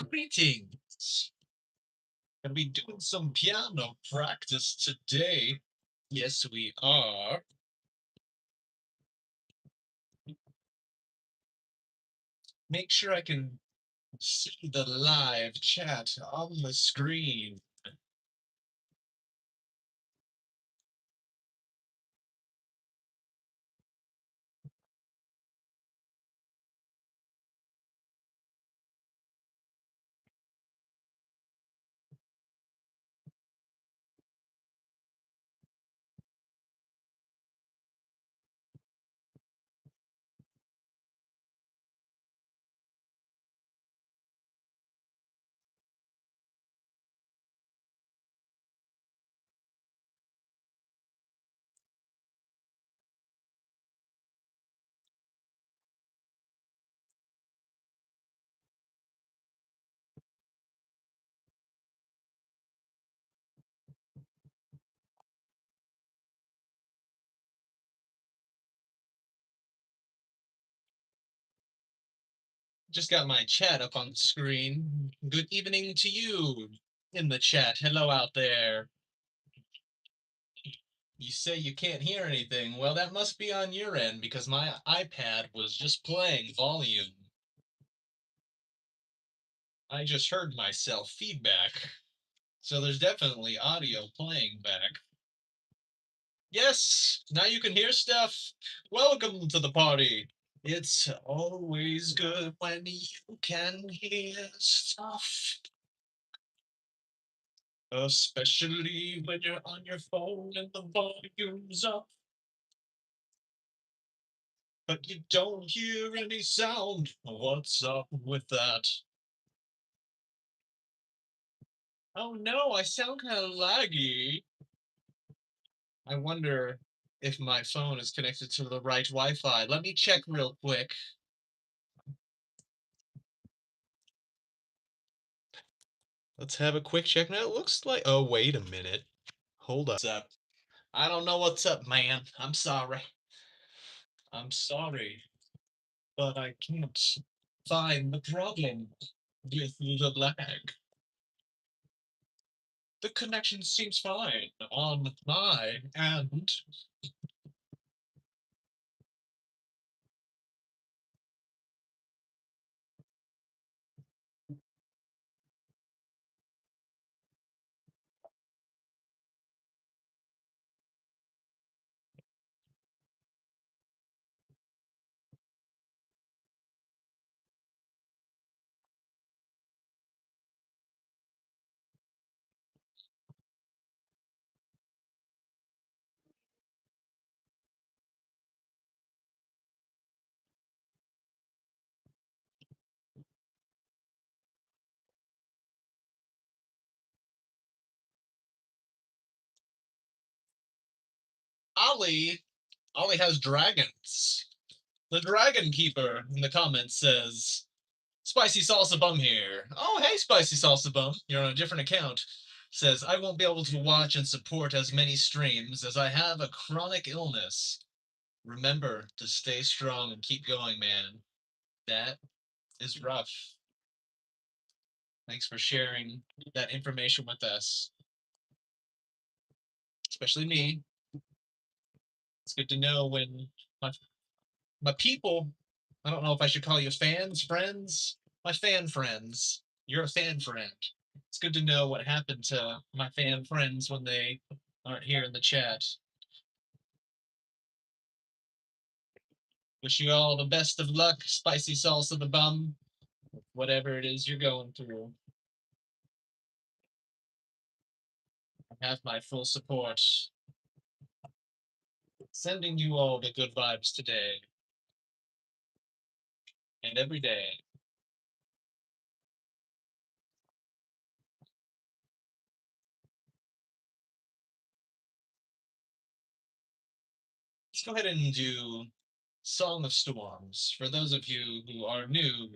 Greetings. Gonna be doing some piano practice today. Yes, we are. Make sure I can see the live chat on the screen. Just got my chat up on the screen. Good evening to you in the chat. Hello out there. You say you can't hear anything. Well, that must be on your end because my iPad was just playing volume. I just heard myself feedback. So there's definitely audio playing back. Yes, now you can hear stuff. Welcome to the party. It's always good when you can hear stuff. Especially when you're on your phone and the volume's up. But you don't hear any sound. What's up with that? Oh no, I sound kind of laggy. I wonder if my phone is connected to the right Wi-Fi. Let me check real quick. Let's have a quick check. Now it looks like. Oh, wait a minute. Hold up. What's up? I don't know what's up, man. I'm sorry. I'm sorry. But I can't find the problem with the lag. The connection seems fine on my end. Ollie, Ollie has dragons. The Dragon Keeper in the comments says, Spicy Salsa Bum here. Oh, hey, Spicy Salsa Bum. You're on a different account. Says, I won't be able to watch and support as many streams as I have a chronic illness. Remember to stay strong and keep going, man. That is rough. Thanks for sharing that information with us, especially me. It's good to know when my, my people, I don't know if I should call you fans, friends, my fan friends. You're a fan friend. It's good to know what happened to my fan friends when they aren't here in the chat. Wish you all the best of luck, Spicy Salsa the Bum, whatever it is you're going through. I have my full support. Sending you all the good vibes today and every day. Let's go ahead and do Song of Storms. For those of you who are new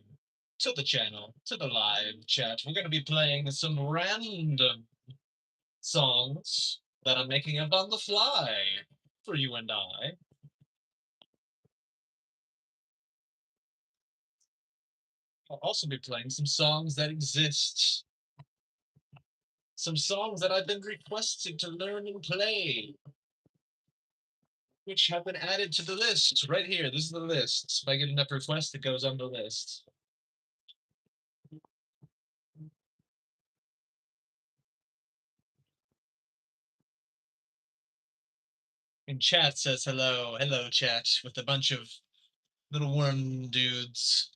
to the channel, to the live chat, we're going to be playing some random songs that I'm making up on the fly for you and I. I'll also be playing some songs that exist, some songs that I've been requested to learn and play, which have been added to the list right here. This is the list. If I get enough requests, it goes on the list. And chat says hello, hello, chat, with a bunch of little worm dudes.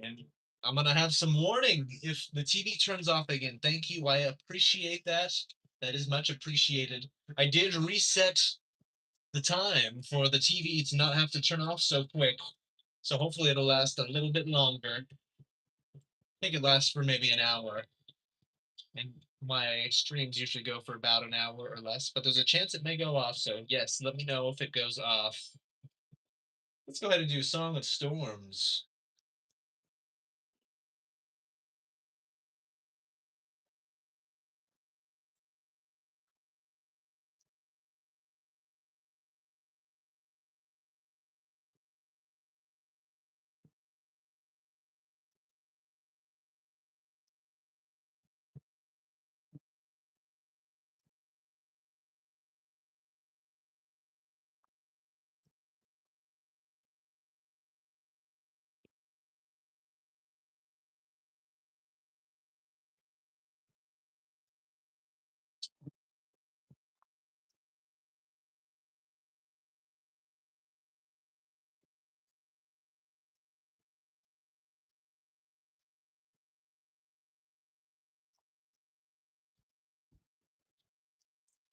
And I'm gonna have some warning if the TV turns off again. Thank you. I appreciate that. That is much appreciated. I did reset the time for the TV to not have to turn off so quick. So hopefully it'll last a little bit longer. I think it lasts for maybe an hour. And my streams usually go for about an hour or less, but there's a chance it may go off. So yes, let me know if it goes off. Let's go ahead and do Song of Storms.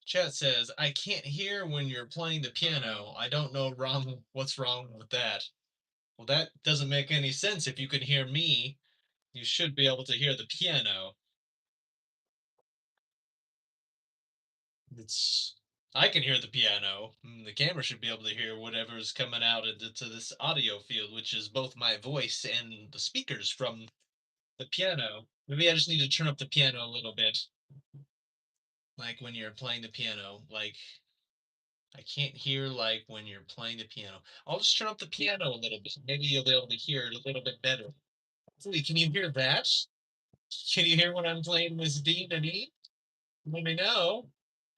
Chat says, I can't hear when you're playing the piano. I don't know what's wrong with that. Well, that doesn't make any sense. If you can hear me, you should be able to hear the piano. It's I can hear the piano. The camera should be able to hear whatever's coming out into this audio field, which is both my voice and the speakers from the piano. Maybe I just need to turn up the piano a little bit. Like when you're playing the piano, like I can't hear like when you're playing the piano. I'll just turn up the piano a little bit. Maybe you'll be able to hear it a little bit better. Hopefully, can you hear that? Can you hear when I'm playing this D and E? Let me know.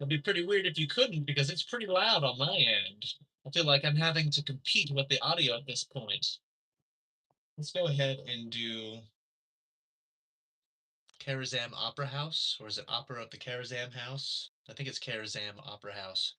It'd be pretty weird if you couldn't because it's pretty loud on my end. I feel like I'm having to compete with the audio at this point. Let's go ahead and do Karazam Opera House, or is it Opera of the Karazam House? I think it's Karazam Opera House.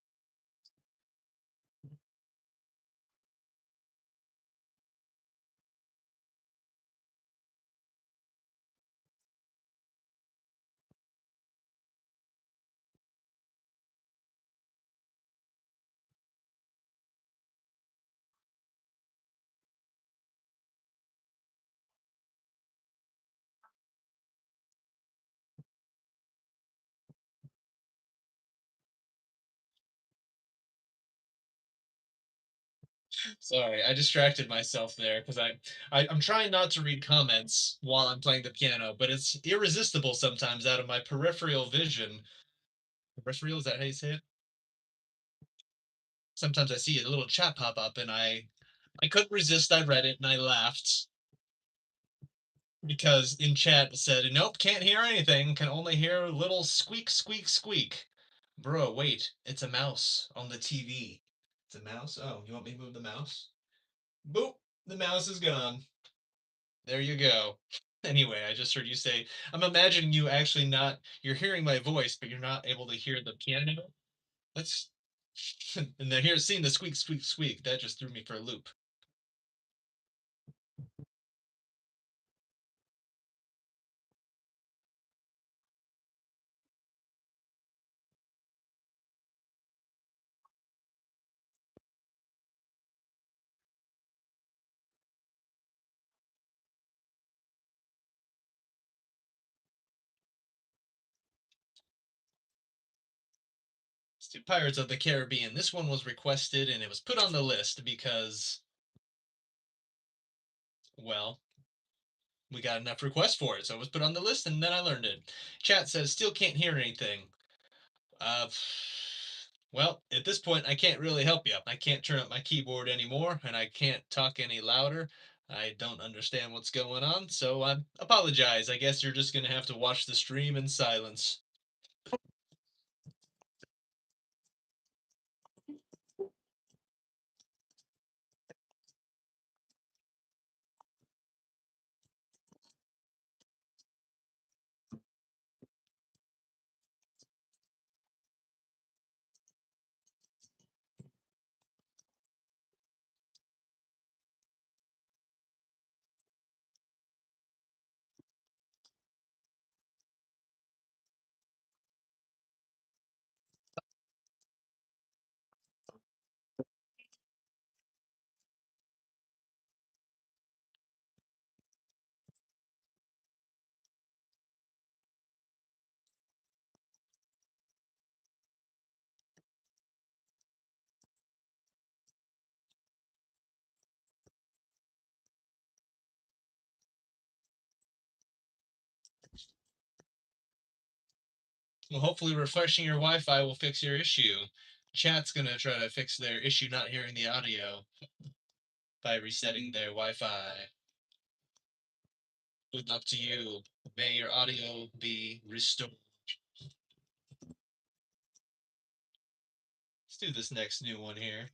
Sorry, I distracted myself there because I'm trying not to read comments while I'm playing the piano, but it's irresistible sometimes out of my peripheral vision. Peripheral, is that how you say it? Sometimes I see a little chat pop up and I couldn't resist. I read it and I laughed because in chat it said, "Nope, can't hear anything. Can only hear a little squeak, squeak, squeak." Bro, wait, it's a mouse on the TV. It's a mouse. Oh, you want me to move the mouse? Boop, the mouse is gone. There you go. Anyway, I just heard you say, I'm imagining you actually not, you're hearing my voice, but you're not able to hear the piano. Let's, and then here, seeing the squeak, squeak, squeak, that just threw me for a loop. Let's do Pirates of the Caribbean. This one was requested and it was put on the list because, well, we got enough requests for it. So it was put on the list and then I learned it. Chat says, still can't hear anything. Uh, well, at this point, I can't really help you. I can't turn up my keyboard anymore, and I can't talk any louder. I don't understand what's going on, so I apologize. I guess you're just gonna have to watch the stream in silence. Well, hopefully refreshing your Wi-Fi will fix your issue. Chat's gonna try to fix their issue not hearing the audio by resetting their Wi-Fi. Good luck to you. May your audio be restored. Let's do this next new one here.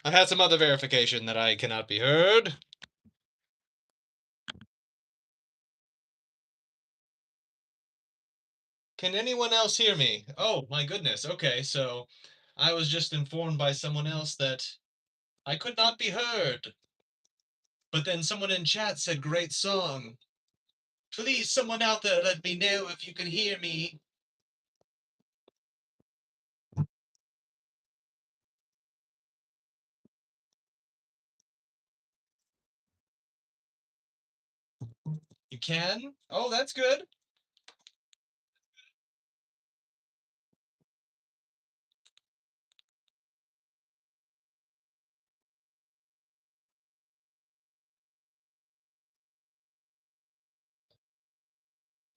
I've had some other verification that I cannot be heard. Can anyone else hear me? Oh my goodness. Okay, so I was just informed by someone else that I could not be heard. But then someone in chat said, great song. Please, someone out there, let me know if you can hear me. You can? Oh, that's good.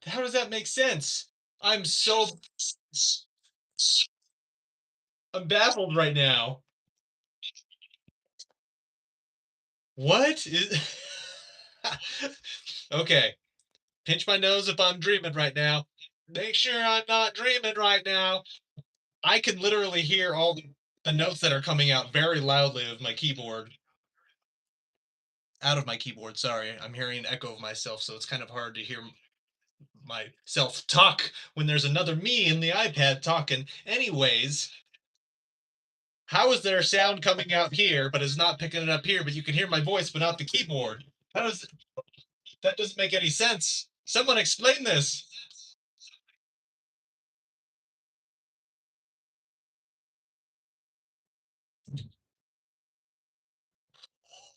How does that make sense? I'm so. I'm baffled right now. What is. Okay. Pinch my nose if I'm dreaming right now. Make sure I'm not dreaming right now. I can literally hear all the notes that are coming out very loudly of my keyboard. Out of my keyboard, sorry. I'm hearing an echo of myself, so it's kind of hard to hear myself talk when there's another me in the iPad talking. Anyways, How is there sound coming out here, but it's not picking it up here, but you can hear my voice, but not the keyboard? How does that doesn't make any sense? Someone explain this.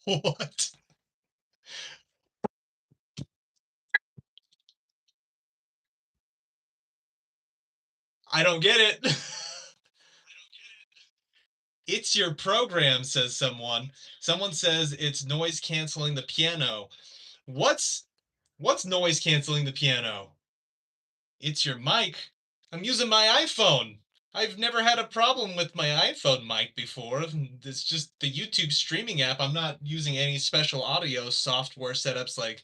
What? I don't get it. It's your program, says someone. Someone says it's noise canceling the piano. What's what's noise canceling the piano? It's your mic. I'm using my iPhone. I've never had a problem with my iPhone mic before. It's just the YouTube streaming app. I'm not using any special audio software setups. Like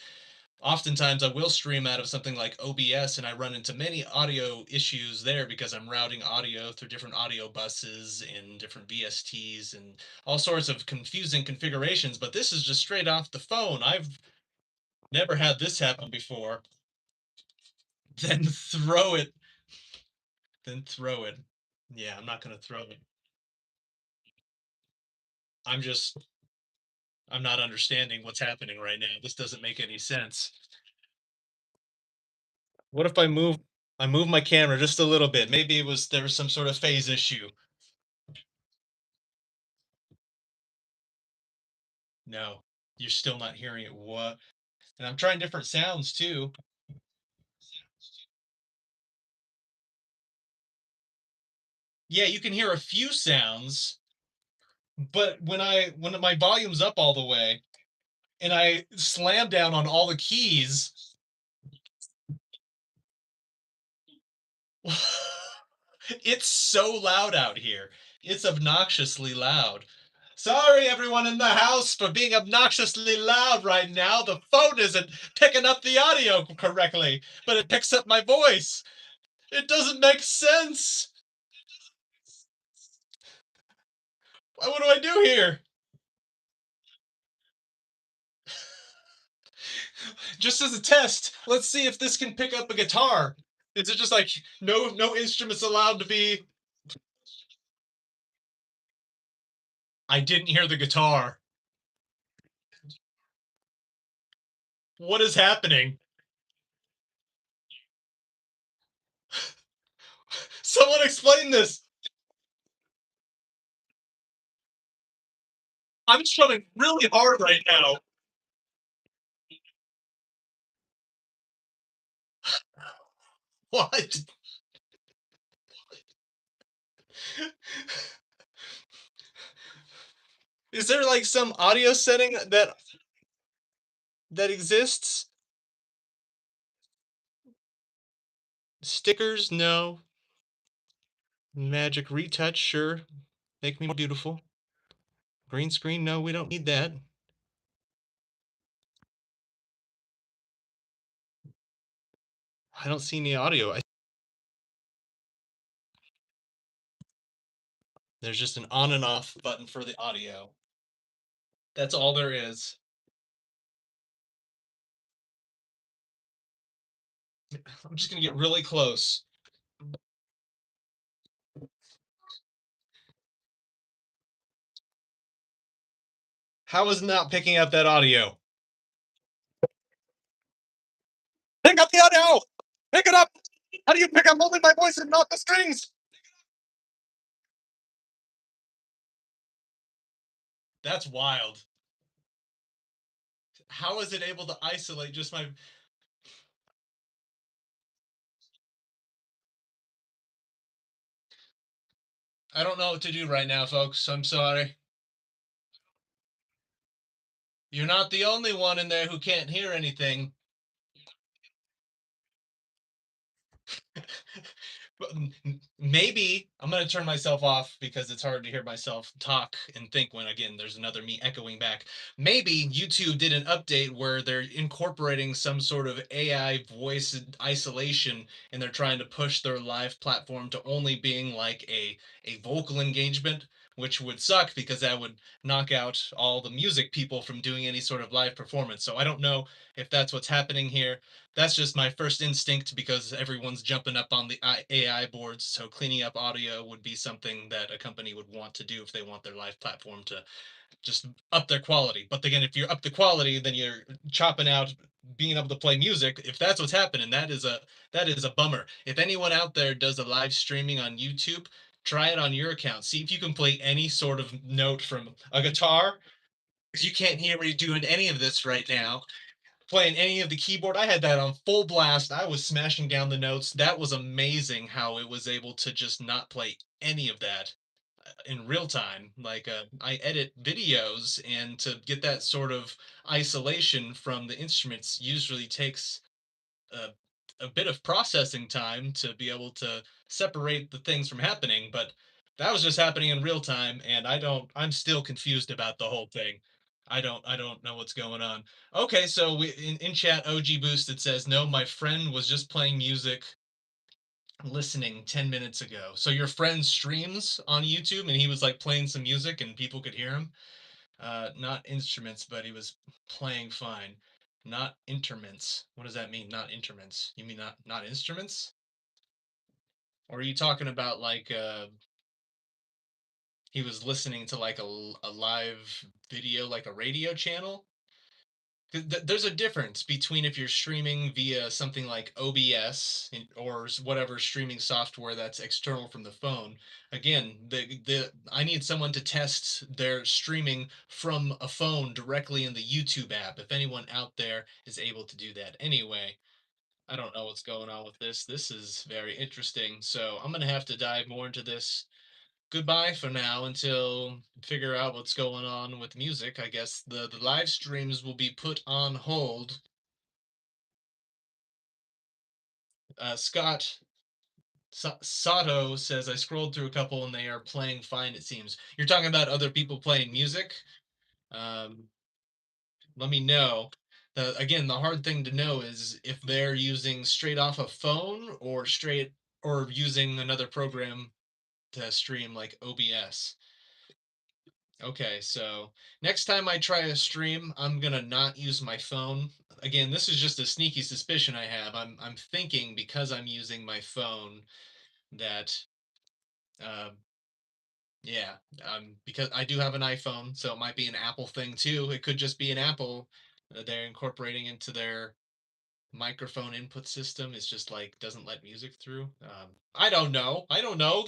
oftentimes I will stream out of something like OBS and I run into many audio issues there because I'm routing audio through different audio buses and different VSTs and all sorts of confusing configurations. But this is just straight off the phone. I've never had this happen before. Then throw it. Then throw it. Yeah, I'm not gonna throw it. I'm just I'm not understanding what's happening right now. This doesn't make any sense. What if I move my camera just a little bit? Maybe there was some sort of phase issue. No, you're still not hearing it. What? And I'm trying different sounds too. Yeah, you can hear a few sounds, but when my volume's up all the way and I slam down on all the keys, it's so loud out here. It's obnoxiously loud. Sorry, everyone in the house, for being obnoxiously loud right now. The phone isn't picking up the audio correctly, but it picks up my voice. It doesn't make sense. What do I do here? Just as a test, let's see if this can pick up a guitar. Is it just like no instruments allowed to be? I didn't hear the guitar. What is happening? Someone explain this. I'm strumming really hard right now. What? Is there like some audio setting that exists? Stickers? No. Magic retouch? Sure. Make me more beautiful. Green screen? No, we don't need that. I don't see any audio. There's just an on and off button for the audio. That's all there is. I'm just gonna get really close. How is it not picking up that audio? Pick up the audio! Pick it up! How do you pick up only my voice and not the strings? That's wild. How is it able to isolate just my? I don't know what to do right now, folks. I'm sorry. You're not the only one in there who can't hear anything. Maybe I'm going to turn myself off because it's hard to hear myself talk and think when, again, there's another me echoing back. Maybe YouTube did an update where they're incorporating some sort of AI voice isolation and they're trying to push their live platform to only being like a vocal engagement, which would suck because that would knock out all the music people from doing any sort of live performance. So I don't know if that's what's happening here. That's just my first instinct because everyone's jumping up on the AI boards. So cleaning up audio audio would be something that a company would want to do if they want their live platform to just up their quality. But again, if you up the quality, then you're chopping out being able to play music. If that's what's happening, that is a bummer. If anyone out there does a live streaming on YouTube, try it on your account. See if you can play any sort of note from a guitar, because you can't hear me doing any of this right now. Playing any of the keyboard, I had that on full blast. I was smashing down the notes. That was amazing how it was able to just not play any of that in real time. Like I edit videos, and to get that sort of isolation from the instruments usually takes a, a bit of processing time to be able to separate the things from happening. But that was just happening in real time, and I'm still confused about the whole thing. I don't know what's going on. Okay, so in chat, OG Boosted says, no, my friend was just playing music listening 10 minutes ago. So your friend streams on YouTube and he was like playing some music and people could hear him. Not instruments, but he was playing fine. Not interments. What does that mean? Not interments. You mean not instruments? Or are you talking about like he was listening to like a live video, like a radio channel? There's a difference between if you're streaming via something like OBS or whatever streaming software that's external from the phone. Again, the I need someone to test their streaming from a phone directly in the YouTube app. If anyone out there is able to do that. Anyway, I don't know what's going on with this. This is very interesting. So I'm gonna have to dive more into this. Goodbye for now until figure out what's going on with music. I guess the live streams will be put on hold. Scott Sato says I scrolled through a couple and they are playing fine. It seems you're talking about other people playing music. Um, Let me know. Again, the hard thing to know is if they're using straight off a phone or straight or using another program to stream like OBS. Okay, so next time I try a stream, I'm gonna not use my phone. Again, this is just a sneaky suspicion I have. I'm thinking because I'm using my phone that uh, yeah, because I do have an iPhone, so it might be an Apple thing too. It could just be an Apple that they're incorporating into their microphone input system is just like doesn't let music through. I don't know. I don't know.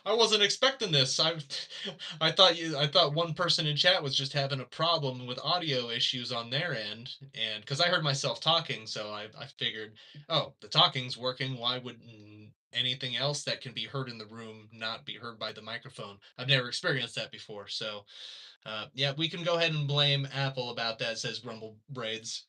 I wasn't expecting this. I thought one person in chat was just having a problem with audio issues on their end, and because I heard myself talking, so I figured, oh, the talking's working. Why would anything else that can be heard in the room not be heard by the microphone? I've never experienced that before, so yeah, we can go ahead and blame Apple about that. Says Grumble Braids.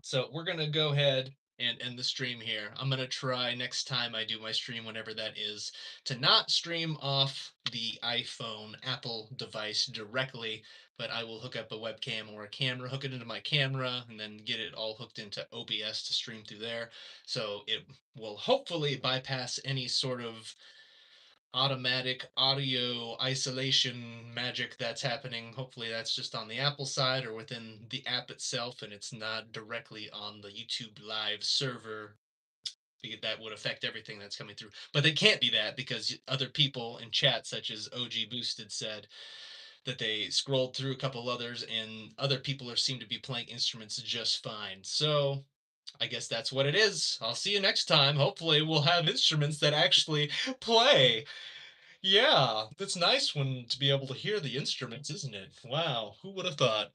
So we're gonna go ahead and end the stream here. I'm gonna try next time I do my stream, whenever that is, to not stream off the iPhone Apple device directly, but I will hook up a webcam or a camera, hook it into my camera, and then get it all hooked into OBS to stream through there. So it will hopefully bypass any sort of automatic audio isolation magic that's happening. Hopefully, that's just on the Apple side or within the app itself, and it's not directly on the YouTube Live server, because that would affect everything that's coming through. But it can't be that because other people in chat, such as OG Boosted, said that they scrolled through a couple others and other people seem to be playing instruments just fine. So I guess that's what it is. I'll see you next time. Hopefully, we'll have instruments that actually play. Yeah, that's nice when to be able to hear the instruments, isn't it? Wow, who would have thought?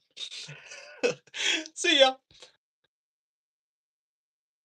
See ya.